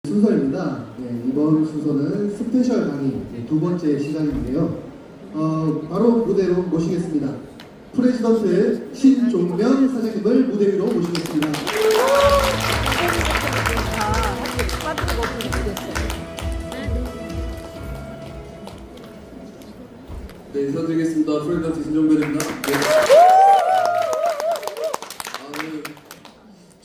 순서입니다. 네, 이번 순서는 스페셜 강의 두 번째 시간인데요. 바로 무대로 모시겠습니다. 프레지던트의 신종명 사장님을 무대 위로 모시겠습니다. 네, 인사드리겠습니다. 프레지던트 신종명입니다. 네.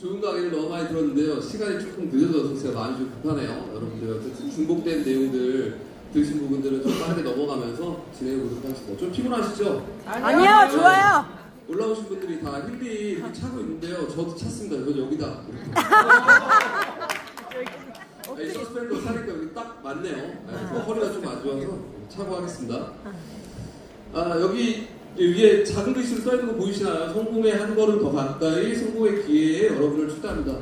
좋은 강의를 너무 많이 들었는데요. 시간이 조금 늦어져서 제가 많이 좀 급하네요. 여러분들 중복된 내용들 들으신 부분들은 좀 빠르게 넘어가면서 진행해 보도록 하겠습니다. 좀 피곤하시죠? 아니요, 좋아요. 올라오신 분들이 다 힐리 이렇게 차고 있는데요. 저도 찼습니다. 저 여기다. 이렇게. 서스펜더 사니까 여기 딱 맞네요. 허리가 좀 안 좋아서 차고 하겠습니다. 여기 위에 작은 글씨로 써있는 거 보이시나요? 성공의 한 걸음 더 가까이 성공의 기회에 여러분을 초대합니다.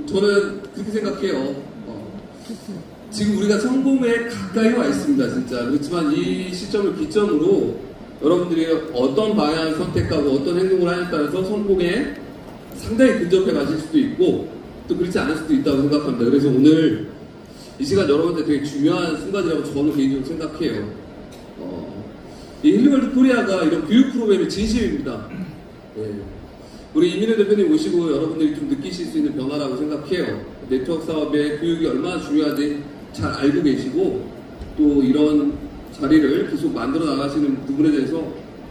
저는 그렇게 생각해요. 지금 우리가 성공에 가까이 와 있습니다, 진짜. 그렇지만 이 시점을 기점으로 여러분들이 어떤 방향을 선택하고 어떤 행동을 하냐에 따라서 성공에 상당히 근접해 가실 수도 있고 또 그렇지 않을 수도 있다고 생각합니다. 그래서 오늘 이 시간 여러분들 되게 중요한 순간이라고 저는 개인적으로 생각해요. 이 힐리월드 코리아가 이런 교육 프로그램의 진심입니다. 네. 우리 이민우 대표님 모시고 여러분들이 좀 느끼실 수 있는 변화라고 생각해요. 네트워크 사업의 교육이 얼마나 중요한지 잘 알고 계시고 또 이런 자리를 계속 만들어 나가시는 부분에 대해서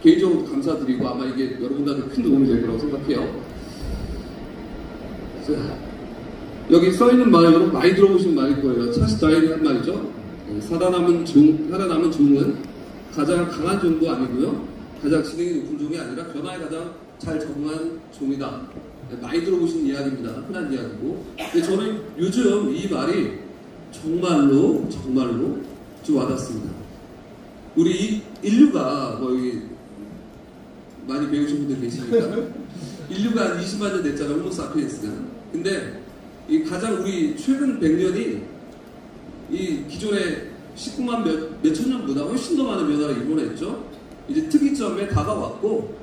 개인적으로 감사드리고 아마 이게 여러분들한테 큰 도움이 될 거라고 생각해요. 자, 여기 써있는 말 여러분 많이 들어보신 말일 거예요. 찰스 다윈이 한 말이죠. 살아남은 종은 가장 강한 종도 아니고요. 가장 지능이 높은 종이 아니라 변화에 가장 잘 적응한 종이다. 많이 들어보신 이야기입니다. 흔한 이야기고. 근데 저는 요즘 이 말이 정말로 좀 와닿습니다. 우리 인류가 거의 많이 배우신 분들 계시니까 인류가 한 20만 년 됐잖아요. 호모사피엔스가. 근데 이 가장 우리 최근 100년이 이 기존의 19만 몇천 년보다 훨씬 더 많은 변화를 이뤄냈죠. 이제 특이점에 다가왔고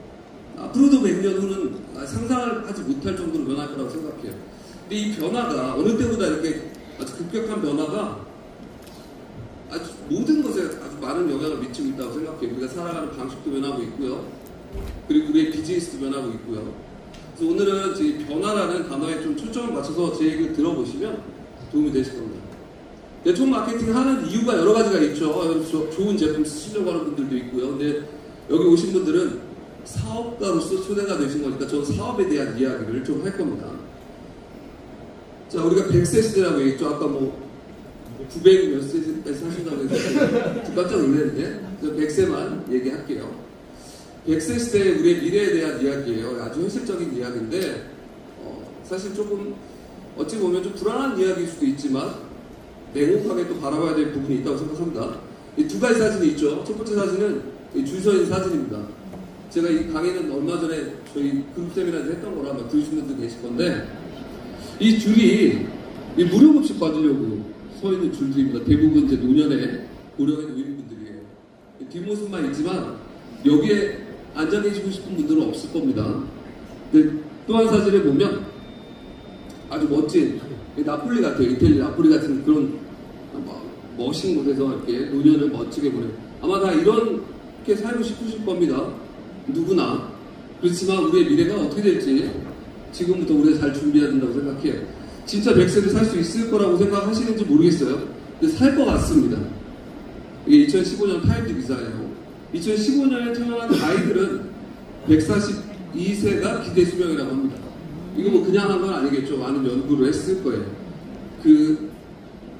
앞으로도 100년 후는 상상을 하지 못할 정도로 변할 거라고 생각해요. 근데 이 변화가 어느 때보다 이렇게 아주 급격한 변화가 아주 모든 것에 아주 많은 영향을 미치고 있다고 생각해요. 우리가 살아가는 방식도 변하고 있고요. 그리고 우리의 비즈니스도 변하고 있고요. 그래서 오늘은 이 변화라는 단어에 좀 초점을 맞춰서 제 얘기를 들어보시면 도움이 되실 겁니다. 네트워크 마케팅 하는 이유가 여러 가지가 있죠. 좋은 제품 쓰시려고 하는 분들도 있고요. 근데 여기 오신 분들은 사업가로서 초대가 되신 거니까 저는 사업에 대한 이야기를 좀 할 겁니다. 자, 우리가 100세 시대라고 얘기했죠. 아까 900 몇 세까지 사신다고 해서 깜짝 놀랐는데 100세만 얘기할게요. 100세 시대의 우리의 미래에 대한 이야기예요. 아주 현실적인 이야기인데 사실 조금 어찌 보면 좀 불안한 이야기일 수도 있지만 냉혹하게 또 바라봐야 될 부분이 있다고 생각합니다. 이 두 가지 사진이 있죠. 첫 번째 사진은 줄 서 있는 사진입니다. 제가 이 강의는 얼마 전에 저희 그룹 세미나에서 했던 거라 아마 들으신 분들 계실 건데 이 줄이 무료 급식 받으려고 서 있는 줄들입니다. 대부분 이제 노년에 고령의 노인분들이에요. 뒷모습만 있지만 여기에 앉아 계시고 싶은 분들은 없을 겁니다. 또 한 사진을 보면 아주 멋진 나폴리 같아요. 이태리 나폴리 같은 그런 멋진 곳에서 이렇게 노년을 멋지게 보내요. 아마 다 이렇게 살고 싶으실 겁니다. 누구나. 그렇지만 우리의 미래가 어떻게 될지 지금부터 우리가 잘 준비해야 된다고 생각해요. 진짜 100세를 살 수 있을 거라고 생각하시는지 모르겠어요. 근데 살 것 같습니다. 이게 2015년 타임즈 기사예요. 2015년에 태어난 아이들은 142세가 기대 수명이라고 합니다. 이거 그냥 한 건 아니겠죠. 많은 연구를 했을 거예요. 그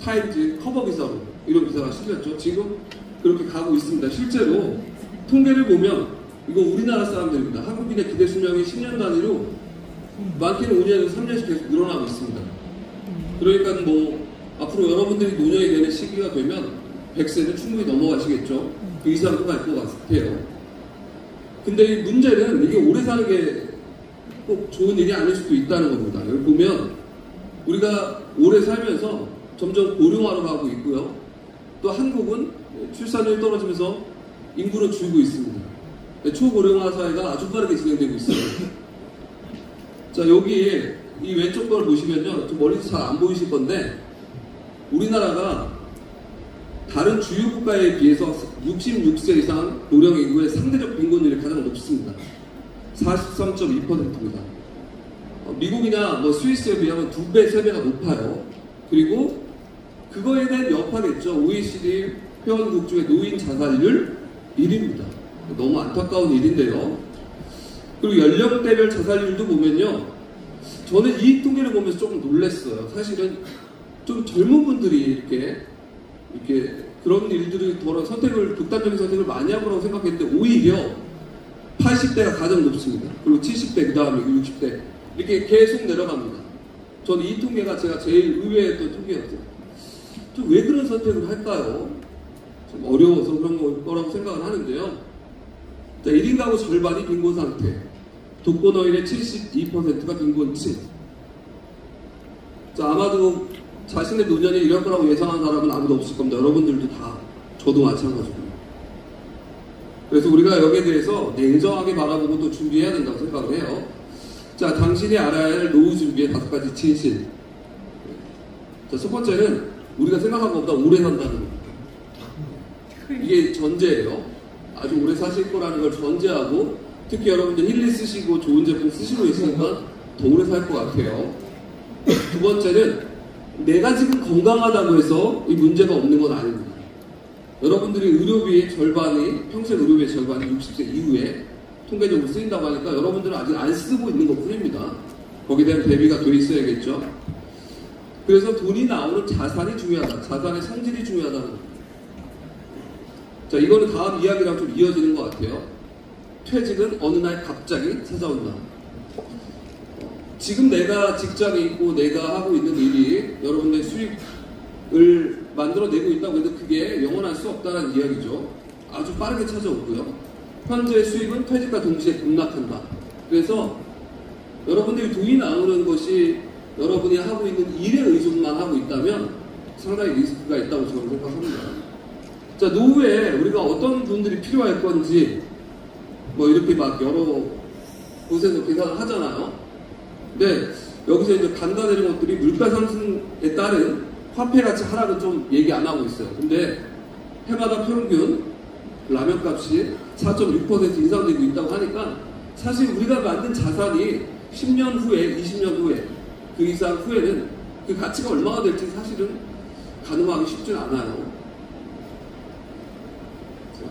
타임즈 커버 기사로 이런 기사가 실렸죠. 지금 그렇게 가고 있습니다. 실제로 통계를 보면 이거 우리나라 사람들입니다. 한국인의 기대 수명이 10년 단위로 많게는 5년에서 3년씩 계속 늘어나고 있습니다. 그러니까 앞으로 여러분들이 노년이 되는 시기가 되면 100세는 충분히 넘어가시겠죠. 그 이상도 갈 것 같아요. 근데 이 문제는 이게 오래 사는 게 꼭 좋은 일이 아닐 수도 있다는 겁니다. 여기 보면 우리가 오래 살면서 점점 고령화로 가고 있고요. 또 한국은 출산율이 떨어지면서 인구는 줄고 있습니다. 초고령화 사회가 아주 빠르게 진행되고 있어요. 자, 여기에 이 왼쪽 걸 보시면요, 좀 멀리서 잘 안 보이실 건데 우리나라가 다른 주요 국가에 비해서 66세 이상 고령 인구의 상대적 빈곤율이 가장 높습니다. 43.2%입니다. 미국이나 뭐 스위스에 비하면 2배, 3배가 높아요. 그리고 그거에 대한 여파겠죠. OECD 회원국 중에 노인 자살률 1위입니다. 너무 안타까운 일인데요. 그리고 연령대별 자살률도 보면요, 저는 이 통계를 보면서 조금 놀랐어요. 사실은 좀 젊은 분들이 이렇게 그런 일들이 더러 극단적인 선택을 많이 하고라고 생각했는데 오히려 80대가 가장 높습니다. 그리고 70대, 그 다음에 60대 이렇게 계속 내려갑니다. 저는 이 통계가 제가 제일 의외였던 통계였어요. 좀 왜 그런 선택을 할까요? 좀 어려워서 그런 거라고 생각을 하는데요. 자, 1인 가구 절반이 빈곤 상태, 독거노인의 72%가 빈곤층. 자, 아마도 자신의 노년에 이럴 거라고 예상한 사람은 아무도 없을 겁니다. 여러분들도 다, 저도 마찬가지고요. 그래서 우리가 여기에 대해서 냉정하게 바라보고 또 준비해야 된다고 생각을 해요. 자, 당신이 알아야 할 노후 준비의 5가지 진실. 자, 첫 번째는 우리가 생각한 것보다 오래 산다는 겁니다. 이게 전제예요. 아주 오래 사실 거라는 걸 전제하고, 특히 여러분들 힐리 쓰시고 좋은 제품 쓰시고 있으니까 더 오래 살 것 같아요. 두 번째는 내가 지금 건강하다고 해서 이 문제가 없는 건 아닙니다. 여러분들이 의료비의 절반이, 평생 의료비의 절반이 60세 이후에 통계적으로 쓰인다고 하니까 여러분들은 아직 안 쓰고 있는 것 뿐입니다. 거기에 대한 대비가 돼 있어야겠죠. 그래서 돈이 나오는 자산이 중요하다. 자산의 성질이 중요하다는 겁니다. 자, 이거는 다음 이야기랑 좀 이어지는 것 같아요. 퇴직은 어느 날 갑자기 찾아온다. 지금 내가 직장에 있고 내가 하고 있는 일이 여러분의 수익을 만들어내고 있다고 해도 그게 영원할 수 없다는 이야기죠. 아주 빠르게 찾아오고요. 현재 수익은 퇴직과 동시에 급락한다. 그래서 여러분들이 돈이 나오는 것이 여러분이 하고 있는 일에 의존만 하고 있다면 상당히 리스크가 있다고 저는 생각합니다. 자, 노후에 우리가 어떤 분들이 필요할 건지 뭐 이렇게 막 여러 곳에서 계산을 하잖아요. 근데 여기서 이제 간단해진 것들이 물가 상승에 따른 화폐 가치 하락은 좀 얘기 안 하고 있어요. 근데 해마다 평균 라면 값이 4.6% 인상되고 있다고 하니까 사실 우리가 만든 자산이 10년 후에, 20년 후에, 그 이상 후에는 그 가치가 얼마가 될지 사실은 가늠하기 쉽지는 않아요.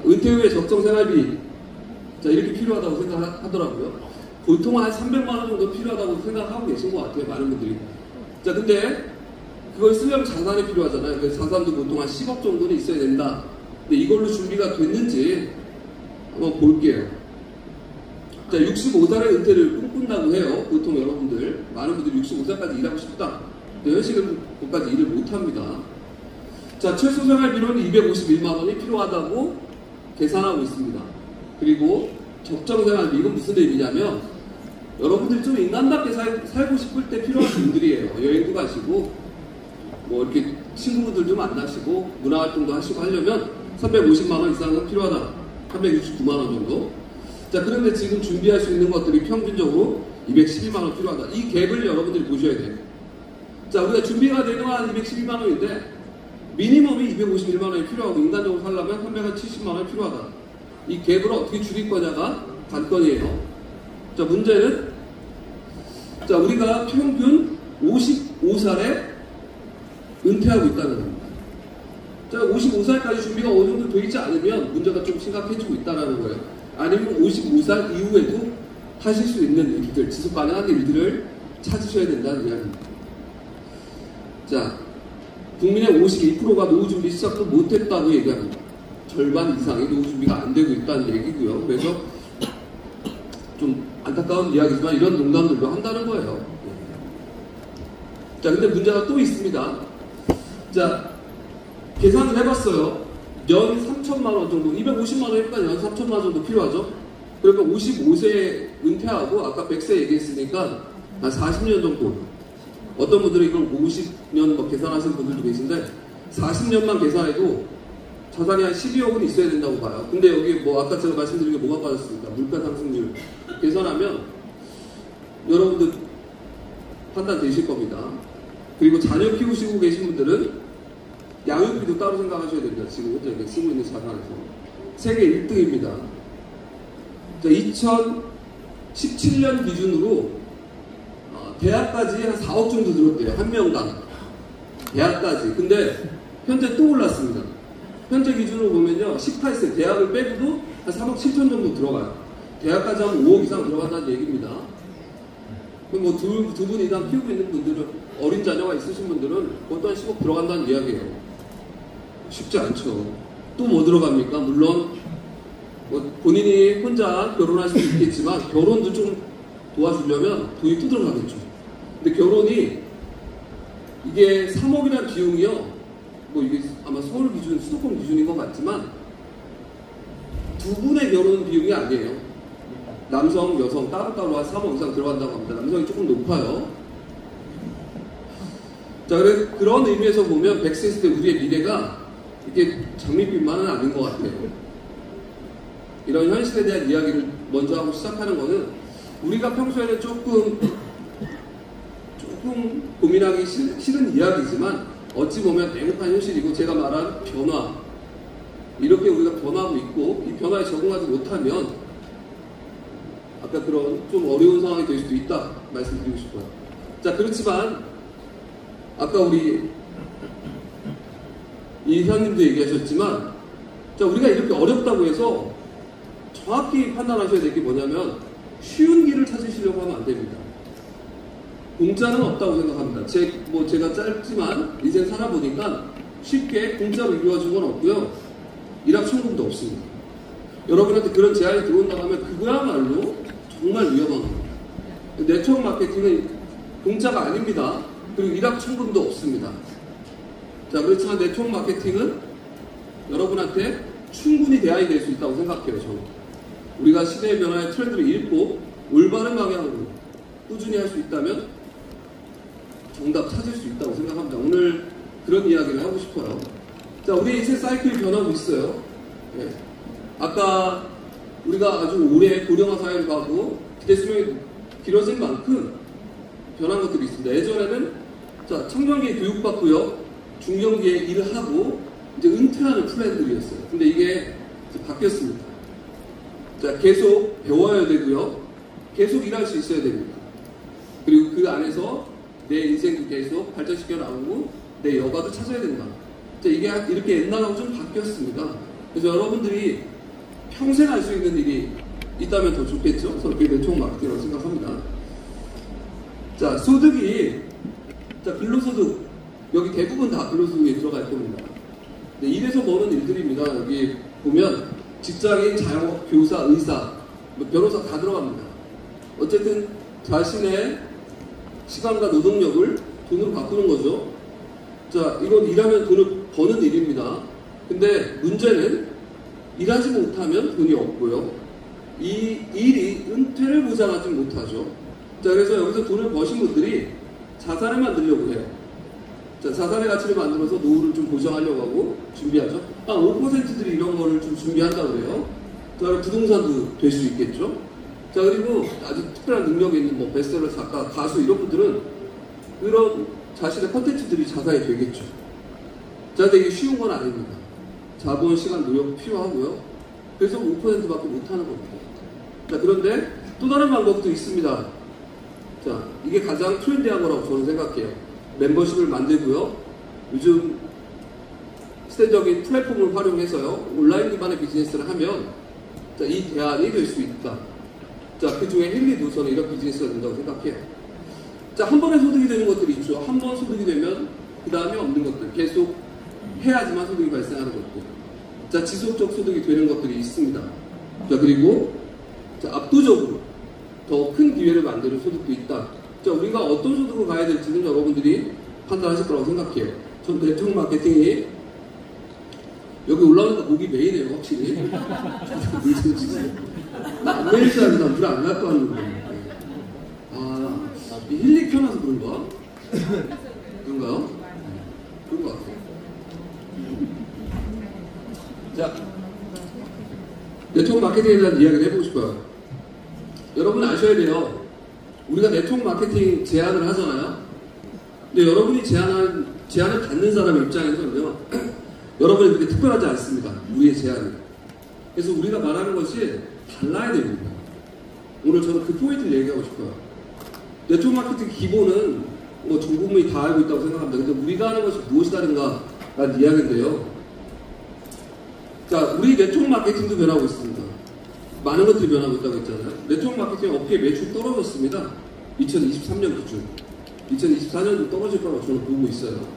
은퇴 후에 적정 생활비, 자, 이렇게 필요하다고 생각하더라고요. 보통 한 300만 원 정도 필요하다고 생각하고 계신 것 같아요, 많은 분들이. 자, 근데 그걸 쓰려면 자산이 필요하잖아요. 그래서 자산도 보통 한 10억 정도는 있어야 된다. 근데 이걸로 준비가 됐는지 한번 볼게요. 자, 65살의 은퇴를 꿈꾼다고 해요. 보통 여러분들, 많은 분들이 65살까지 일하고 싶다. 근데 현실은 그것까지 일을 못합니다. 자, 최소 생활비로는 251만 원이 필요하다고 계산하고 있습니다. 그리고 적정 생활비, 이건 무슨 의미냐면 여러분들이 좀 인간답게 살고 싶을 때 필요한 분들이에요. 여행도 가시고 뭐 이렇게 친구분들 좀 만나시고 문화활동도 하시고 하려면 350만 원 이상은 필요하다. 369만 원 정도. 자, 그런데 지금 준비할 수 있는 것들이 평균적으로 212만 원 필요하다. 이 갭을 여러분들이 보셔야 돼요. 자, 우리가 준비가 되는 건 212만 원인데 미니멈이 251만 원이 필요하고 인간적으로 살려면 370만 원이 필요하다. 이 갭을 어떻게 줄일 거냐가 관건이에요. 자, 문제는, 자, 우리가 평균 55살에 은퇴하고 있다는 겁니다. 자, 55살까지 준비가 어느 정도 되어 있지 않으면 문제가 좀 심각해지고 있다는 거예요. 아니면 55살 이후에도 하실 수 있는 일들, 지속 가능한 일들을 찾으셔야 된다는 이야기입니다. 자, 국민의 52%가 노후 준비 시작도 못했다고 얘기합니다. 절반 이상이 노후 준비가 안 되고 있다는 얘기고요. 그래서 좀 안타까운 이야기지만 이런 농담들도 한다는 거예요. 자, 근데 문제가 또 있습니다. 자, 계산을 해봤어요. 연 3천만 원 정도, 250만 원이니까 연 3천만 원 정도 필요하죠. 그러니까 55세에 은퇴하고 아까 100세 얘기했으니까 한 40년 정도. 어떤 분들은 이걸 50년 뭐 계산하시는 분들도 계신데 40년만 계산해도 자산이 한 12억은 있어야 된다고 봐요. 근데 여기 뭐 아까 제가 말씀드린 게 뭐가 빠졌습니까? 물가 상승률 계산하면 여러분들 판단되실 겁니다. 그리고 자녀 키우시고 계신 분들은 양육비도 따로 생각하셔야 됩니다. 지금 현재 이렇게 쓰고 있는 자산에서. 세계 1등입니다. 2017년 기준으로 대학까지 한 4억 정도 들었대요. 한 명당. 대학까지. 근데 현재 또 올랐습니다. 현재 기준으로 보면요. 18세 대학을 빼고도 한 3억 7천 정도 들어가요. 대학까지 하면 5억 이상 들어간다는 얘기입니다. 그럼 뭐 두 분 이상 키우고 있는 분들은, 어린 자녀가 있으신 분들은 그것도 한 10억 들어간다는 이야기예요. 쉽지 않죠. 또 뭐 들어갑니까? 물론 뭐 본인이 혼자 결혼할 수도 있겠지만 결혼도 좀 도와주려면 돈이 또 들어가겠죠. 근데 결혼이 이게 3억이라는 비용이요. 뭐 이게 아마 서울 기준, 수도권 기준인 것 같지만 두 분의 결혼 비용이 아니에요. 남성, 여성 따로따로 한 3억 이상 들어간다고 합니다. 남성이 조금 높아요. 자, 그런 의미에서 보면 100세 있을 때 우리의 미래가 이게 장밋빛만은 아닌 것 같아요. 이런 현실에 대한 이야기를 먼저 하고 시작하는 거는 우리가 평소에는 조금 고민하기 싫은 이야기지만 어찌 보면 냉혹한 현실이고, 제가 말한 변화, 이렇게 우리가 변화하고 있고 이 변화에 적응하지 못하면 아까 그런 좀 어려운 상황이 될 수도 있다 말씀드리고 싶어요. 자, 그렇지만 아까 우리 이 이사님도 얘기하셨지만, 자, 우리가 이렇게 어렵다고 해서 정확히 판단하셔야 될 게 뭐냐면 쉬운 길을 찾으시려고 하면 안 됩니다. 공짜는 없다고 생각합니다. 제가 짧지만 인생 살아보니까 쉽게 공짜로 이루어진 건 없고요. 일확천금도 없습니다. 여러분한테 그런 제안이 들어온다고 하면 그거야말로 정말 위험한 겁니다. 네트워크 마케팅은 공짜가 아닙니다. 그리고 일확천금도 없습니다. 자, 그렇지만 네트워크 마케팅은 여러분한테 충분히 대안이 될 수 있다고 생각해요. 저는 우리가 시대의 변화의 트렌드를 읽고 올바른 방향으로 꾸준히 할 수 있다면 정답 찾을 수 있다고 생각합니다. 오늘 그런 이야기를 하고 싶어요. 자, 우리 인생 사이클이 변하고 있어요. 예. 아까 우리가 아주 오래 고령화 사회를 가고 기대 수명이 길어진 만큼 변한 것들이 있습니다. 예전에는 자, 청년기에 교육받고요, 중년기에 일을 하고 이제 은퇴하는 플랜들이었어요. 근데 이게 이제 바뀌었습니다. 자, 계속 배워야 되고요, 계속 일할 수 있어야 됩니다. 그리고 그 안에서 내 인생도 계속 발전시켜 나가고 내 여가도 찾아야 된다. 자, 이게 이렇게 옛날하고 좀 바뀌었습니다. 그래서 여러분들이 평생 할 수 있는 일이 있다면 더 좋겠죠. 저는 그게 네트워크 마케팅이라고 생각합니다. 자, 소득이, 자, 근로소득, 여기 대부분 다 근로소득에 들어갈 겁니다. 네, 일에서 버는 일들입니다. 여기 보면 직장인, 자영업, 교사, 의사, 변호사 다 들어갑니다. 어쨌든 자신의 시간과 노동력을 돈으로 바꾸는 거죠. 자, 이건 일하면 돈을 버는 일입니다. 근데 문제는 일하지 못하면 돈이 없고요, 이 일이 은퇴를 보장하지 못하죠. 자, 그래서 여기서 돈을 버신 분들이 자산을 만들려고 해요. 자, 자산의 가치를 만들어서 노후를 좀 보장하려고 하고 준비하죠. 5%들이 이런 거를 좀 준비한다고 그래요. 자, 부동산도 될 수 있겠죠. 자, 그리고 아주 특별한 능력이 있는 뭐 베스트셀러 작가, 가수 이런 분들은 그런 자신의 컨텐츠들이 자산이 되겠죠. 자, 근데 이게 쉬운 건 아닙니다. 자본, 시간, 노력 필요하고요. 그래서 5%밖에 못하는 겁니다. 자, 그런데 또 다른 방법도 있습니다. 자, 이게 가장 트렌디한 거라고 저는 생각해요. 멤버십을 만들고요, 요즘 시대적인 플랫폼을 활용해서요, 온라인 기반의 비즈니스를 하면, 자, 이 대안이 될 수 있다. 자, 그 중에 힐리도 저는 이런 비즈니스가 된다고 생각해요. 자, 한 번에 소득이 되는 것들이 있죠. 한 번 소득이 되면 그 다음에 없는 것들, 계속 해야지만 소득이 발생하는 것들. 자, 지속적 소득이 되는 것들이 있습니다. 자, 그리고 자, 압도적으로 더 큰 기회를 만드는 소득도 있다. 자, 우리가 어떤 소득을 가야 될지는 여러분들이 판단하실 거라고 생각해요. 전 네트워크 마케팅이 여기 올라오니까 목이 메이네요, 확실히. 물 좀 주세요. 나안 메일 줄 알고 난 물 안 갖고 왔는데. 아, 이 힐링 켜놔서 그런가? 그런가요? 그런 것 같아요. 자, 네트워크 마케팅에 대한 이야기를 해보고 싶어요. 여러분 아셔야 돼요. 우리가 네트워크 마케팅 제안을 하잖아요. 근데 여러분이 제안을 받는 사람 입장에서는요, 여러분이 그렇게 특별하지 않습니다. 우리의 제안이. 그래서 우리가 말하는 것이 달라야 됩니다. 오늘 저는 그 포인트를 얘기하고 싶어요. 네트워크 마케팅 기본은 뭐 전 국민이 다 알고 있다고 생각합니다. 근데 우리가 하는 것이 무엇이 다른가 라는 이야기인데요. 자, 우리 네트워크 마케팅도 변하고 있습니다. 많은 것들이 변하고 있다고 했잖아요. 네트워크 마케팅 업계 매출이 떨어졌습니다. 2023년 기준. 2024년도 떨어질 거라고 저는 보고 있어요.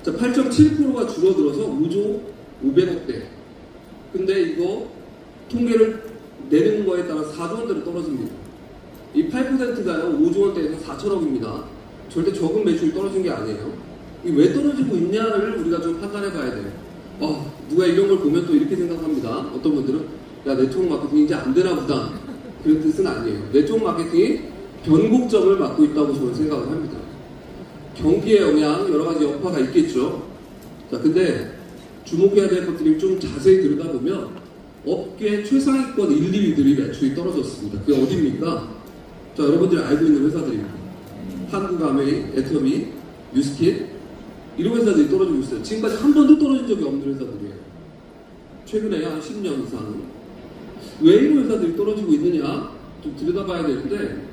자, 8.7%가 줄어들어서 5조 500억대. 근데 이거 통계를 내는 거에 따라 4조 원대로 떨어집니다. 이 8%가요, 5조 원대에서 4천억입니다. 절대 적은 매출이 떨어진 게 아니에요. 이게 왜 떨어지고 있냐를 우리가 좀 판단해 봐야 돼요. 누가 이런 걸 보면 또 이렇게 생각합니다. 어떤 분들은, 야, 네트워크 마케팅이 이제 안 되나 보다. 그런 뜻은 아니에요. 네트워크 마케팅이 변곡점을 맞고 있다고 저는 생각을 합니다. 경기의 영향, 여러 가지 여파가 있겠죠. 자, 근데 주목해야 될 것들이 좀 자세히 들여다보면 업계 최상위권 1, 2위들이 매출이 떨어졌습니다. 그게 어디입니까? 자, 여러분들이 알고 있는 회사들입니다. 한국아메이, 애터미, 뉴스킷, 이런 회사들이 떨어지고 있어요. 지금까지 한 번도 떨어진 적이 없는 회사들이에요. 최근에 한 10년 이상. 왜 이런 회사들이 떨어지고 있느냐 좀 들여다봐야 되는데,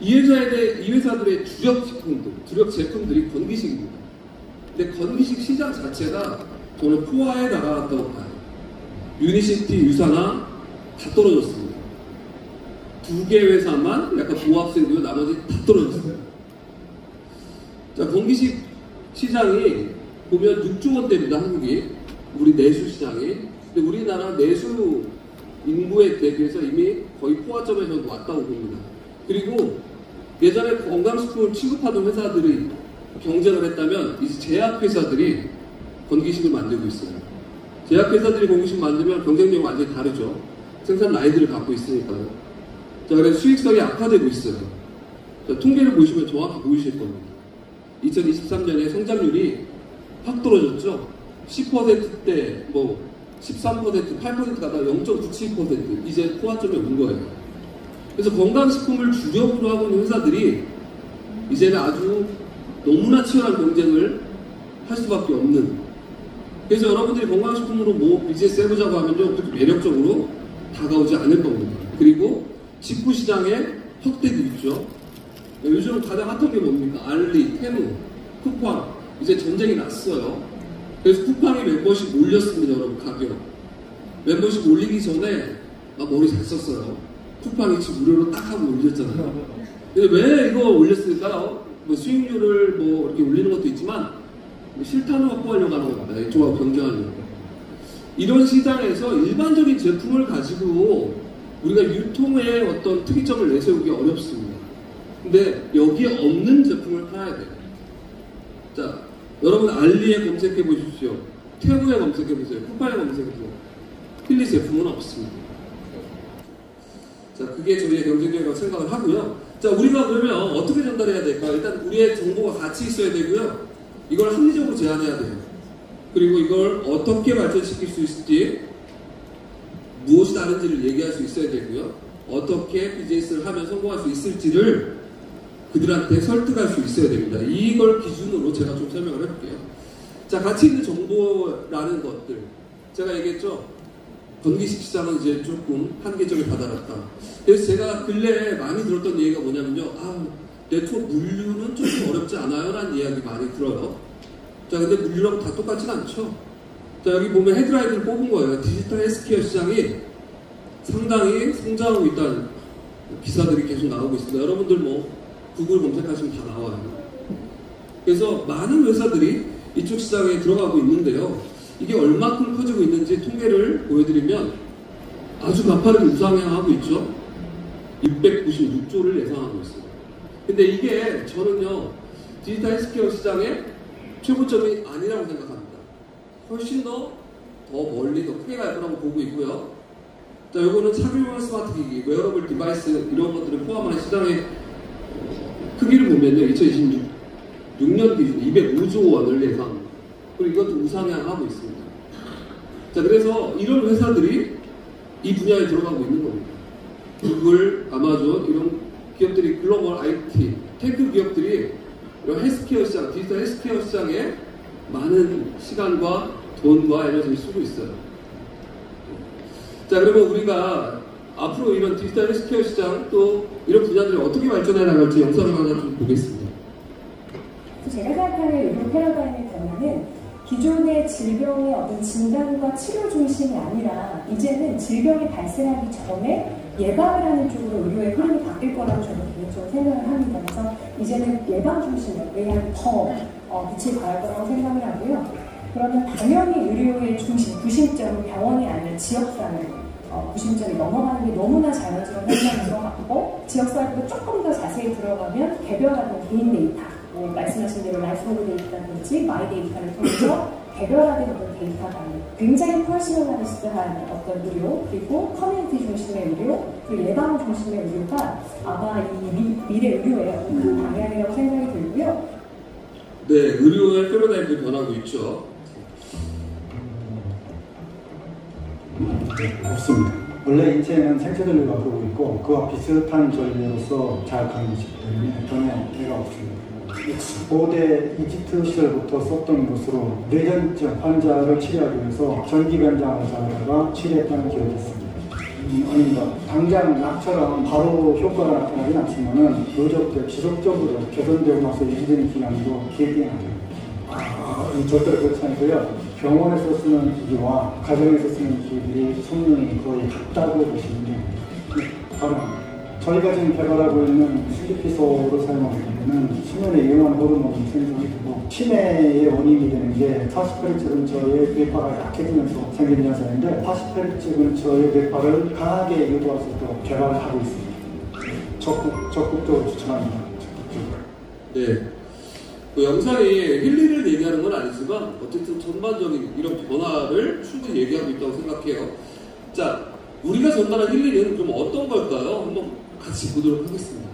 이 회사들의 주력 제품들이 건기식입니다. 근데 건기식 시장 자체가 저는 포화에 나갔다고 봐요. 유니시티, 유사나 다 떨어졌습니다. 2개 회사만 약간 보합세고요. 나머지 다 떨어졌습니다. 자, 건기식 시장이 보면 6조 원대입니다. 한국이. 우리 내수 시장이. 근데 우리나라 내수 인구에 대비해서 이미 거의 포화점에 저는 왔다고 봅니다. 그리고 예전에 건강식품을 취급하던 회사들이 경쟁을 했다면 이제 제약회사들이 건기식을 만들고 있어요. 제약회사들이 건기식 만들면 경쟁력이 완전히 다르죠. 생산 라인들을 갖고 있으니까요. 자, 그래서 수익성이 악화되고 있어요. 자, 통계를 보시면 정확히 보이실 겁니다. 2023년에 성장률이 확 떨어졌죠. 10%대, 13%, 8% 가다가 0.97% 이제 포화점에 온 거예요. 그래서 건강식품을 주력으로 하고 있는 회사들이 이제는 아주 너무나 치열한 경쟁을 할 수밖에 없는. 그래서 여러분들이 건강식품으로 비즈니스 해보자고 하면요, 그렇게 매력적으로 다가오지 않을 겁니다. 그리고 직구시장에 확대도 있죠. 요즘 가장 핫한 게 뭡니까? 알리, 테무, 쿠팡. 이제 전쟁이 났어요. 그래서 쿠팡이 멤버십 올렸습니다, 여러분, 가격. 멤버십 올리기 전에 머리 잘 썼어요. 쿠팡이 지금 무료로 딱 하고 올렸잖아요. 근데 왜 이거 올렸을까요? 수익률을 이렇게 올리는 것도 있지만 실탄을 확보하려고 하는 겁니다. 이쪽하고 경쟁하려고. 이런 시장에서 일반적인 제품을 가지고 우리가 유통의 어떤 특이점을 내세우기 어렵습니다. 근데 여기에 없는 제품을 팔아야 돼요. 자, 여러분 알리에 검색해 보십시오. 테무에 검색해 보세요. 쿠팡에 검색해 보세요. 틀린 제품은 없습니다. 자, 그게 저희의 경쟁력이라고 생각을 하고요. 자, 우리가 그러면 어떻게 전달해야 될까요? 일단 우리의 정보가 같이 있어야 되고요. 이걸 합리적으로 제안해야 돼요. 그리고 이걸 어떻게 발전시킬 수 있을지, 무엇이 다른지를 얘기할 수 있어야 되고요. 어떻게 비즈니스를 하면 성공할 수 있을지를 그들한테 설득할 수 있어야 됩니다. 이걸 기준으로 제가 좀 설명을 해볼게요. 자, 가치 있는 정보라는 것들. 제가 얘기했죠. 건기식 시장은 이제 조금 한계점에 다다랐다. 그래서 제가 근래에 많이 들었던 얘기가 뭐냐면요. 네트워크 물류는 조금 어렵지 않아요? 라는 이야기 많이 들어요. 자, 근데 물류랑 다 똑같진 않죠. 자, 여기 보면 헤드라인을 뽑은 거예요. 디지털 헬스케어 시장이 상당히 성장하고 있다는 기사들이 계속 나오고 있습니다. 여러분들 구글 검색하시면 다 나와요. 그래서 많은 회사들이 이쪽 시장에 들어가고 있는데요. 이게 얼마큼 커지고 있는지 통계를 보여드리면 아주 가파르게 우상향하고 있죠. 696조를 예상하고 있어요. 근데 이게 저는요, 디지털 헬스케어 시장의 최고점이 아니라고 생각합니다. 훨씬 더 멀리 더 크게 갈 거라고 보고 있고요. 자, 요거는 착용형 스마트 기기, 웨어러블 디바이스 이런 것들을 포함하는 시장의 크기를 보면요, 2026년 기준 205조 원을 예상. 그리고 이것도 우상향하고 있습니다. 자, 그래서 이런 회사들이 이 분야에 들어가고 있는 겁니다. 구글, 아마존 이런 기업들이 글로벌 IT, 테크 기업들이 이런 헬스케어 시장, 디지털 헬스케어 시장에 많은 시간과 돈과 에너지를 쓰고 있어요. 자, 그러면 우리가 앞으로 이런 디지털 헬스케어 시장 또 이런 분야들이 어떻게 발전해 나갈지 영상을 하나 좀 보겠습니다. 제가 생각하는 의료 패러다임의 변화는 기존의 질병의 어떤 진단과 치료 중심이 아니라 이제는 질병이 발생하기 전에 예방을 하는 쪽으로 의료의 흐름이 바뀔 거라고 저는 개인적으로 생각을 합니다. 그래서 이제는 예방 중심으로 왜냐하면 더 빛이 발할 거라고 생각을 하고요. 그러면 당연히 의료의 중심, 구심점은 병원이 아니라 지역사회 구심점이 넘어가는 게 너무나 자연스러운 현상인 것 같고 지역사회보다 조금 더 자세히 들어가면 개별화된 개인 데이터 말씀하신 대로 라이프로그 데이터라든지 마이 데이터를 통해서 개별화된 어떤 데이터가 굉장히 퍼스널리스트한 어떤 의료 그리고 커뮤니티 중심의 의료 그리고 예방 중심의 의료가 아마 이 미래 의료의 큰 방향이라고 생각이 들고요. 네, 의료의 패러다임도 변하고 있죠. 없습니다. 원래 인체는 생체 전류가 흐르고 있고 그와 비슷한 전류로서 자극하는 것이기 때문에 변화가 없습니다. 고대 이집트 시절부터 썼던 것으로 뇌전증 환자를 치료하기 위해서 전기 변장을 사용하다가 치료했다는 기억이 있습니다. 아닙니다. 당장 약처럼 바로 효과가 나타나진 않지만은 누적돼 지속적으로 개선되고 나서 유지되는 기간도 길게 합니다. 절대로 그렇지 않고요. 병원에서 쓰는 기기와 가정에서 쓰는 기기들이 성능이 거의 같다고 보시면 됩니다. 다릅니다. 저희가 지금 개발하고 있는 슬리피소를 사용하게 되면 수면에 이용한 호르몬이 생성이 되고 치매의 원인이 되는 게 48일째 근처에 뇌파가 약해지면서 생기는 현상인데 48일째 근처의 뇌파를 강하게 유도할 수 있도록 개발을 하고 있습니다. 적극적으로 추천합니다. 네. 그 영상이 힐리를 얘기하는 건 아니지만 어쨌든 전반적인 이런 변화를 충분히 얘기하고 있다고 생각해요. 자, 우리가 전달한 힐리는 그럼 어떤 걸까요? 한번 같이 보도록 하겠습니다.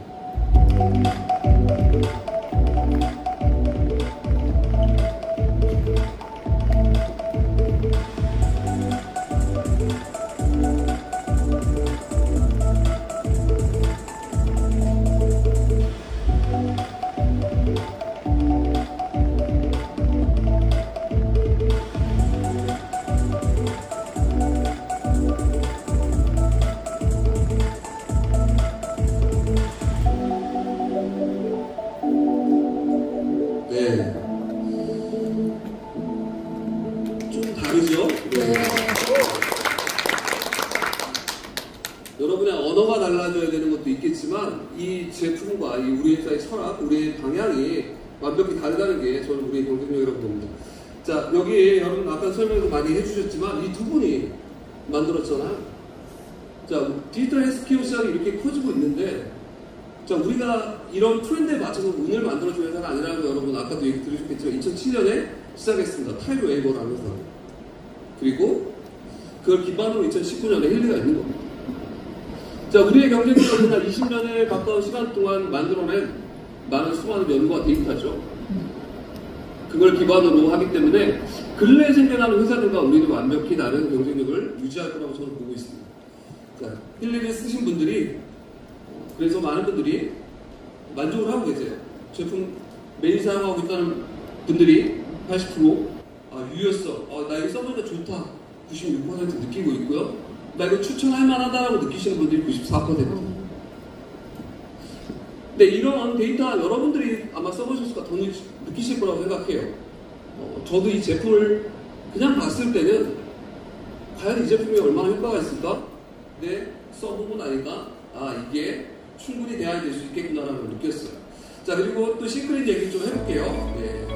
좀 다르죠? 네. 여러분의 언어가 달라져야 되는 것도 있겠지만 이 제품과 이 우리 회사의 철학, 우리의 방향이 완벽히 다르다는 게 저는 우리의 경쟁력이라고 봅니다. 자, 여기 여러분 아까 설명도 많이 해주셨지만 이 두 분이 만들었잖아요. 자, 디지털 헬스케어 시장이 이렇게 커지고 있는데 자, 우리가 이런 트렌드에 맞춰서 운을 만들어준 회사가 아니라는 거 여러분 아까도 얘기 들으셨겠지만 2007년에 시작했습니다. 타임웨이버라는 회사. 그리고 그걸 기반으로 2019년에 힐리가 있는 겁니다. 자, 우리의 경쟁력은 한 20년에 가까운 시간 동안 만들어낸 많은 수많은 연구와 데이터죠. 그걸 기반으로 하기 때문에 근래에 생겨나는 회사들과 우리는 완벽히 다른 경쟁력을 유지할 거라고 저는 보고 있습니다. 자, 힐리를 쓰신 분들이 그래서 많은 분들이 만족을 하고 계세요. 제품 매일 사용하고 있다는 분들이 80% 유효성, 나 이거 써보니까 좋다 96% 느끼고 있고요. 나 이거 추천할 만하다라고 느끼시는 분들이 94%. 근데 이런 데이터 여러분들이 아마 써보셨을 까 더 느끼실 거라고 생각해요. 저도 이 제품을 그냥 봤을 때는 과연 이 제품이 얼마나 효과가 있을까? 근데 써보고 나니까 이게 충분히 대안이 될 수 있겠구나라는 걸 느꼈어요. 자, 그리고 또 시크릿 얘기 좀 해볼게요. 네.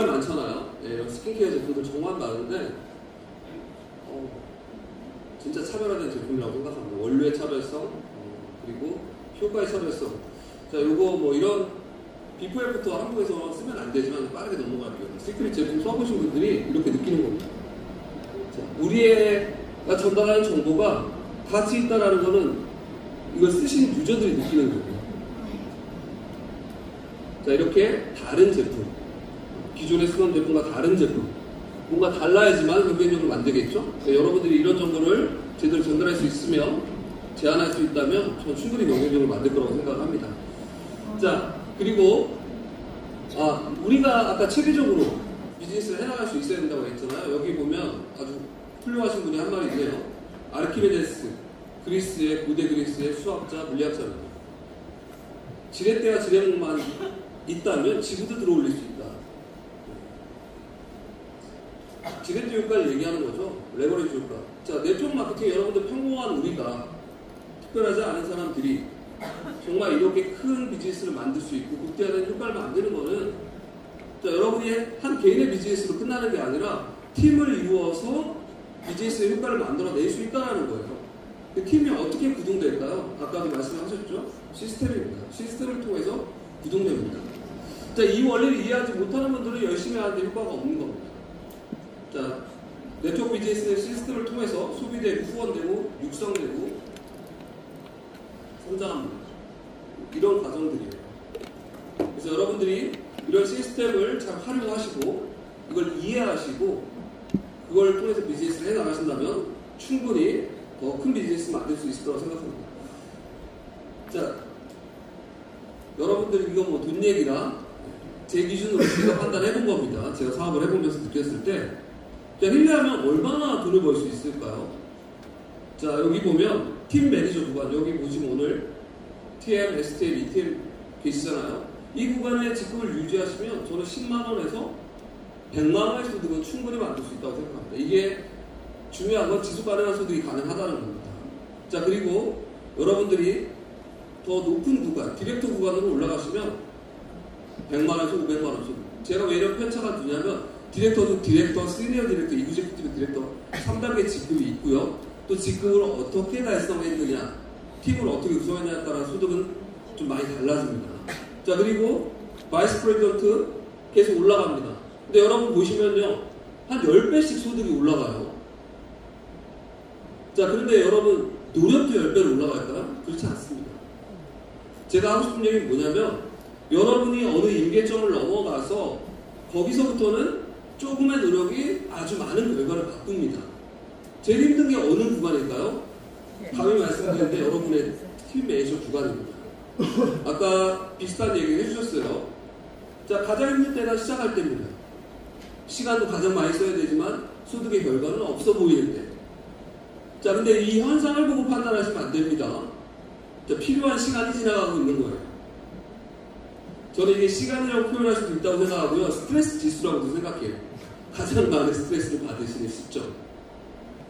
정말 많잖아요. 예, 스킨케어 제품들 정말 많은데 진짜 차별화된 제품이라고 생각합니다. 원료의 차별성, 그리고 효과의 차별성. 자, 요거 뭐 이런 비포 애프터 한국에서 쓰면 안 되지만 빠르게 넘어갈게요. 시크릿 제품 써보신 분들이 이렇게 느끼는 겁니다. 자, 우리가 전달하는 정보가 가치 있다라는 거는 이걸 쓰시는 유저들이 느끼는 거예요. 자, 이렇게 다른 제품, 기존에 쓰던 제품과 다른 제품, 뭔가 달라야지만 경쟁력을 만들겠죠? 여러분들이 이런 정보를 제대로 전달할 수 있으면, 제안할 수 있다면 전 충분히 경쟁력을 만들 거라고 생각합니다. 자, 그리고 우리가 아까 체계적으로 비즈니스를 해나갈 수 있어야 된다고 했잖아요. 여기 보면 아주 훌륭하신 분이 한 말이 있네요. 아르키메데스, 그리스의 고대 그리스의 수학자, 물리학자입니다. 지렛대와 지렛목만 있다면 지구도 들어올릴 수 있다. 지렛대 효과를 얘기하는 거죠. 레버리지 효과. 자, 네트워크 마케팅 여러분들 평범한 우리가, 특별하지 않은 사람들이 정말 이렇게 큰 비즈니스를 만들 수 있고 극대화된 효과를 만드는 거는, 자, 여러분이 한 개인의 비즈니스로 끝나는 게 아니라 팀을 이루어서 비즈니스의 효과를 만들어낼 수 있다는 거예요. 그 팀이 어떻게 구동될까요? 아까도 말씀하셨죠? 시스템입니다. 시스템을 통해서 구동됩니다. 자, 이 원리를 이해하지 못하는 분들은 열심히 하는데 효과가 없는 겁니다. 자, 네트워크 비즈니스는 시스템을 통해서 소비되고 후원되고 육성되고 성장합니다. 이런 과정들이에요. 그래서 여러분들이 이런 시스템을 잘 활용하시고 이걸 이해하시고 그걸 통해서 비즈니스를 해나가신다면 충분히 더 큰 비즈니스 만들 수 있을 거라고 생각합니다. 자, 여러분들 이거 뭐 돈 얘기라 제 기준으로 제가 판단해 본 겁니다. 제가 사업을 해보면서 느꼈을 때, 자, 1년 하면 얼마나 돈을 벌 수 있을까요? 자, 여기 보면 팀 매니저 구간, 여기 보시면 오늘 TM, STM, ETM 계시잖아요. 이 구간의 직급을 유지하시면 저는 10만원에서 100만원의 소득은 충분히 만들 수 있다고 생각합니다. 이게 중요한 건 지속 가능한 소득이 가능하다는 겁니다. 자, 그리고 여러분들이 더 높은 구간, 디렉터 구간으로 올라가시면 100만원에서 500만원 소득. 제가 왜 이런 편차가 두냐면 디렉터도 디렉터, 시니어 디렉터, 이그제큐티브 디렉터 3단계 직급이 있고요. 또 직급을 어떻게 달성했느냐, 팀을 어떻게 구성했냐에 따라 소득은 좀 많이 달라집니다. 자, 그리고 바이스 프레지던트 계속 올라갑니다. 근데 여러분 보시면요, 한 10배씩 소득이 올라가요. 자, 그런데 여러분 노력도 10배로 올라갈까요? 그렇지 않습니다. 제가 하고 싶은 얘기는 뭐냐면, 여러분이 어느 임계점을 넘어가서 거기서부터는 조금의 노력이 아주 많은 결과를 바꿉니다. 제일 힘든 게 어느 구간일까요? 감히 말씀드렸는데 여러분의 팀 매니저 구간입니다. 아까 비슷한 얘기 해주셨어요. 자, 가장 힘들 때가 시작할 때입니다. 시간도 가장 많이 써야 되지만 소득의 결과는 없어 보이는데, 자, 근데 이 현상을 보고 판단하시면 안 됩니다. 자, 필요한 시간이 지나가고 있는 거예요. 저는 이게 시간이라고 표현할 수도 있다고 생각하고요. 스트레스 지수라고도 생각해요. 가장 많은 스트레스를 받으시는 시점.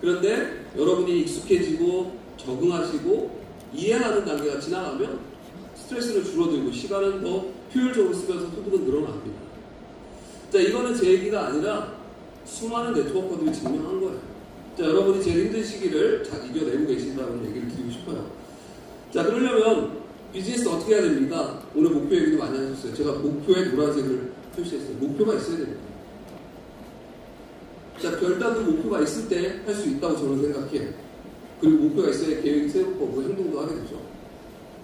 그런데 여러분이 익숙해지고 적응하시고 이해하는 단계가 지나가면 스트레스는 줄어들고 시간은 더 효율적으로 쓰면서 소득은 늘어납니다. 자, 이거는 제 얘기가 아니라 수많은 네트워커들이 증명한 거예요. 자, 여러분이 제일 힘든 시기를 잘 이겨내고 계신다는 얘기를 드리고 싶어요. 자, 그러려면 비즈니스 어떻게 해야 됩니까? 오늘 목표 얘기도 많이 하셨어요. 제가 목표에 노란색을 표시했어요. 목표가 있어야 됩니다. 자, 별다른 목표가 있을 때 할 수 있다고 저는 생각해요. 그리고 목표가 있어야 계획이 세울 거고 행동도 하게 되죠.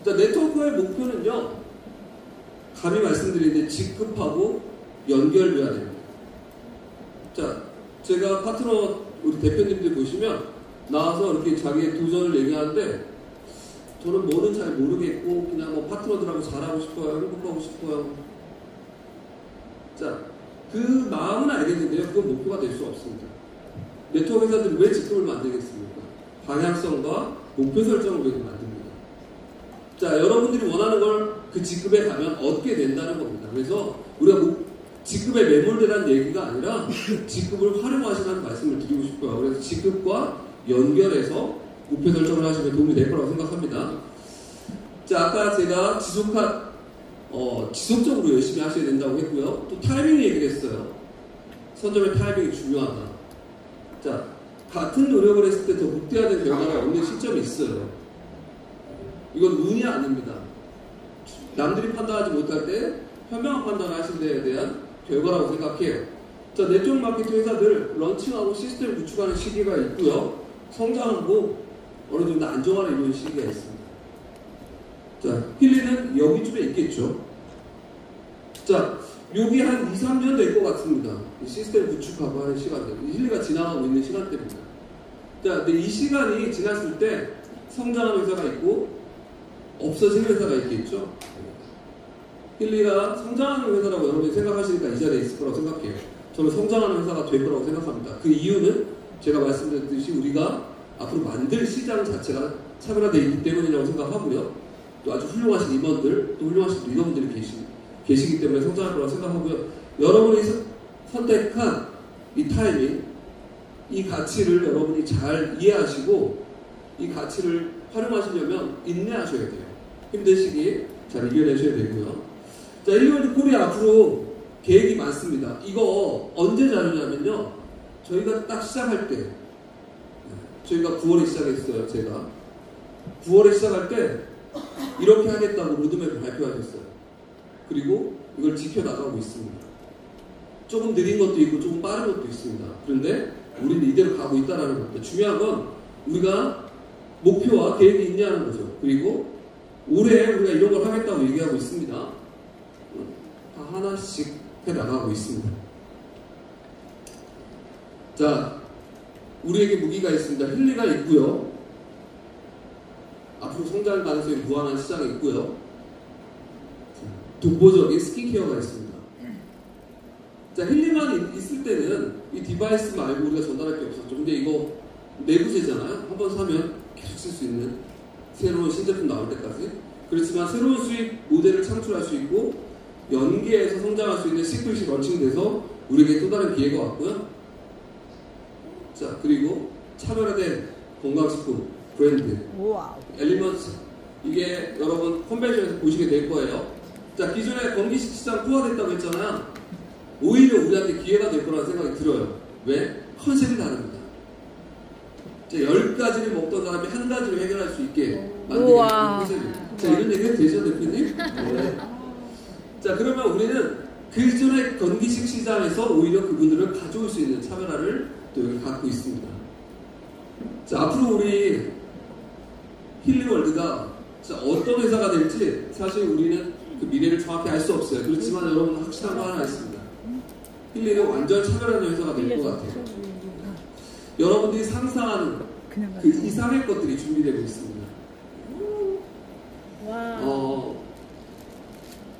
자, 네트워크의 목표는요, 감히 말씀드리는데 직급하고 연결돼야 됩니다. 자, 제가 파트너 우리 대표님들 보시면 나와서 이렇게 자기의 도전을 얘기하는데, 저는 뭐는 잘 모르겠고 그냥 뭐 파트너들하고 잘하고 싶어요, 행복하고 싶어요. 자, 그 마음은 알겠는데요, 그건 목표가 될 수 없습니다. 네트워크 회사들은 왜 직급을 만들겠습니까? 방향성과 목표 설정을 위해서 만듭니다. 자, 여러분들이 원하는 걸 그 직급에 가면 얻게 된다는 겁니다. 그래서 우리가 직급에 매몰되라는 얘기가 아니라 직급을 활용하시라는 말씀을 드리고 싶어요. 그래서 직급과 연결해서 목표 설정을 하시면 도움이 될 거라고 생각합니다. 자, 아까 제가 지속적으로 열심히 하셔야 된다고 했고요. 또 타이밍 얘기를 했어요. 선점의 타이밍이 중요하다. 자, 같은 노력을 했을 때 더 극대화된 결과를 얻는 시점이 있어요. 이건 운이 아닙니다. 남들이 판단하지 못할 때 현명한 판단을 하신 데에 대한 결과라고 생각해요. 자, 네트워크 마케팅 회사들 런칭하고 시스템 구축하는 시기가 있고요. 성장하고 어느 정도 안정화를 이루는 시기가 있습니다. 자, 힐리는 여기쯤에 있겠죠. 자, 여기 한 2, 3년 될 것 같습니다. 이 시스템 구축하고 하는 시간대. 힐리가 지나가고 있는 시간대입니다. 자, 근데 이 시간이 지났을 때 성장하는 회사가 있고 없어지는 회사가 있겠죠. 힐리가 성장하는 회사라고 여러분이 생각하시니까 이 자리에 있을 거라고 생각해요. 저는 성장하는 회사가 될 거라고 생각합니다. 그 이유는 제가 말씀드렸듯이 우리가 앞으로 만들 시장 자체가 차별화되어 있기 때문이라고 생각하고요. 또 아주 훌륭하신 임원들, 또 훌륭하신 리더분들이 계시기 때문에 성장할 거라고 생각하고요. 여러분이 선택한 이 타이밍, 이 가치를 여러분이 잘 이해하시고 이 가치를 활용하시려면 인내하셔야 돼요. 힘든 시기 잘 이겨내셔야 되고요. 자, 힐리월드 코리아 앞으로 계획이 많습니다. 이거 언제 자료냐면요. 저희가 딱 시작할 때, 저희가 9월에 시작했어요. 제가 9월에 시작할 때 이렇게 하겠다고 로드맵을 발표하셨어요. 그리고 이걸 지켜나가고 있습니다. 조금 느린 것도 있고 조금 빠른 것도 있습니다. 그런데 우리는 이대로 가고 있다는 겁니다. 중요한 건 우리가 목표와 계획이 있냐는 거죠. 그리고 올해 우리가 이런 걸 하겠다고 얘기하고 있습니다. 다 하나씩 해나가고 있습니다. 자, 우리에게 무기가 있습니다. 힐리가 있고요. 앞으로 성장 가능성이 무한한 시장이 있고요. 독보적인 스킨케어가 있습니다. 자, 힐리만 있을 때는 이 디바이스 말고 우리가 전달할 게 없었죠. 근데 이거 내구재잖아요. 한번 사면 계속 쓸 수 있는 새로운 신제품 나올 때까지. 그렇지만 새로운 수익 모델을 창출할 수 있고 연계해서 성장할 수 있는 시크릿이 런칭돼서 우리에게 또 다른 기회가 왔고요. 자, 그리고 차별화된 건강식품 브랜드 엘리먼트, 이게 여러분 컨벤션에서 보시게 될 거예요. 자, 기존에 건기식 시장 투하됐다고 했잖아요. 오히려 우리한테 기회가 될 거라는 생각이 들어요. 왜? 컨셉이 다릅니다. 자, 10가지를 먹던 사람이 한 가지를 해결할 수 있게 만드는 컨셉입니다. 자, 이런 얘기 해도 되죠, 대표님? 네. 자, 그러면 우리는 그 전에 건기식 시장에서 오히려 그분들을 가져올 수 있는 차별화를 또 여기 갖고 있습니다. 자, 앞으로 우리 힐리월드가 어떤 회사가 될지 사실 우리는 그 미래를 정확히 알 수 없어요. 그렇지만 여러분 확실한 거 하나 있습니다. 힐리는 완전 차별화된 회사가 될 것 같아요. 여러분들이 상상하는 그 이상의 것들이 준비되고 있습니다.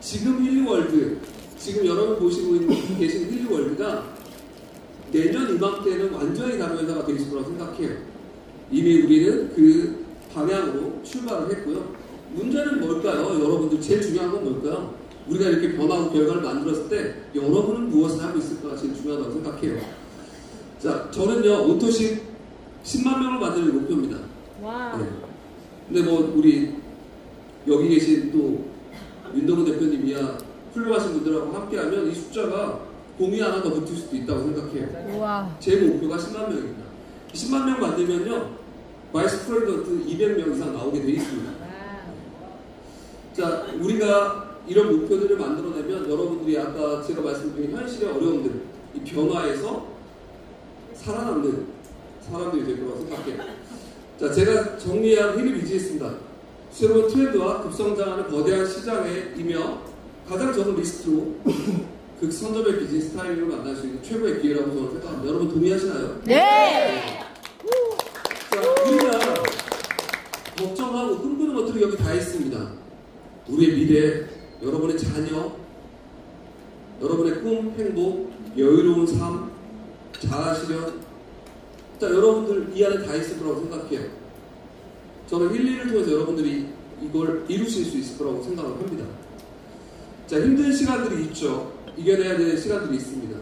지금 힐리월드, 지금 여러분 보시고 계신 힐리월드가 내년 이맘때는 완전히 다른 회사가 될 거라고 생각해요. 이미 우리는 그 방향으로 출발을 했고요. 문제는 뭘까요? 여러분들 제일 중요한 건 뭘까요? 우리가 이렇게 변화하고 결과를 만들었을 때 여러분은 무엇을 하고 있을까가 제일 중요하다고 생각해요. 자, 저는요 오토십 10만 명을 만드는 목표입니다. 와. 네. 근데 뭐 우리 여기 계신 또 윤동훈 대표님이야 훌륭하신 분들하고 함께하면 이 숫자가 공이 하나 더 붙을 수도 있다고 생각해요. 우와. 제 목표가 10만 명입니다. 10만 명 만들면요 바이스 프레지던트 200명 이상 나오게 돼 있습니다. 자, 우리가 이런 목표들을 만들어내면 여러분들이 아까 제가 말씀드린 현실의 어려움들, 이 변화에서 살아남는 사람들이 될 거라고 생각해요. 자, 제가 정리한 힐리 비즈니스입니다. 새로운 트렌드와 급성장하는 거대한 시장이며 가장 적은 리스크로 극선점의 비즈니스 타이밍을 만날 수 있는 최고의 기회라고 저는 생각합니다. 여러분 동의하시나요? 네! 자, 우리가 걱정하고 꿈꾸는 것들이 여기 다 있습니다. 우리의 미래, 여러분의 자녀, 여러분의 꿈, 행복, 여유로운 삶, 자아실현. 자, 여러분들 이 안에 다 있을 거라고 생각해요. 저는 힐리를 통해서 여러분들이 이걸 이루실 수 있을 거라고 생각을 합니다. 자, 힘든 시간들이 있죠. 이겨내야 되는 시간들이 있습니다.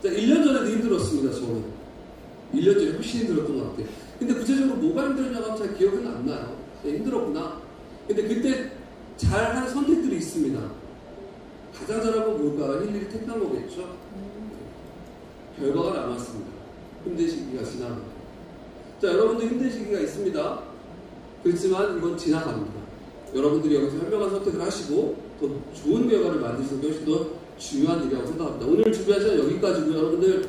자, 1년 전에도 힘들었습니다, 저는. 1년 전에 훨씬 힘들었던 것 같아요. 근데 구체적으로 뭐가 힘들었냐가 잘 기억은 안 나요. 네, 힘들었구나. 근데 그때 잘한 선택들이 있습니다. 가장 잘한 건 뭘까? 힐리 테크놀로지겠죠. 결과가 남았습니다. 힘든 시기가 지나가. 자, 여러분도 힘든 시기가 있습니다. 그렇지만 이건 지나갑니다. 여러분들이 여기서 현명한 선택을 하시고 더 좋은 결과를 만드시는 게 훨씬 더 중요한 일이라고 생각합니다. 오늘 준비한 시간 여기까지고요. 여러분들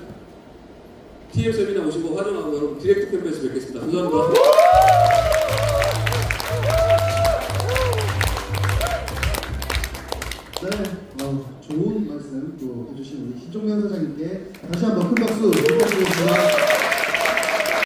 TM 세미나 오신 거 환영하고 여러분 디렉트 캠프에서 뵙겠습니다. 감사합니다.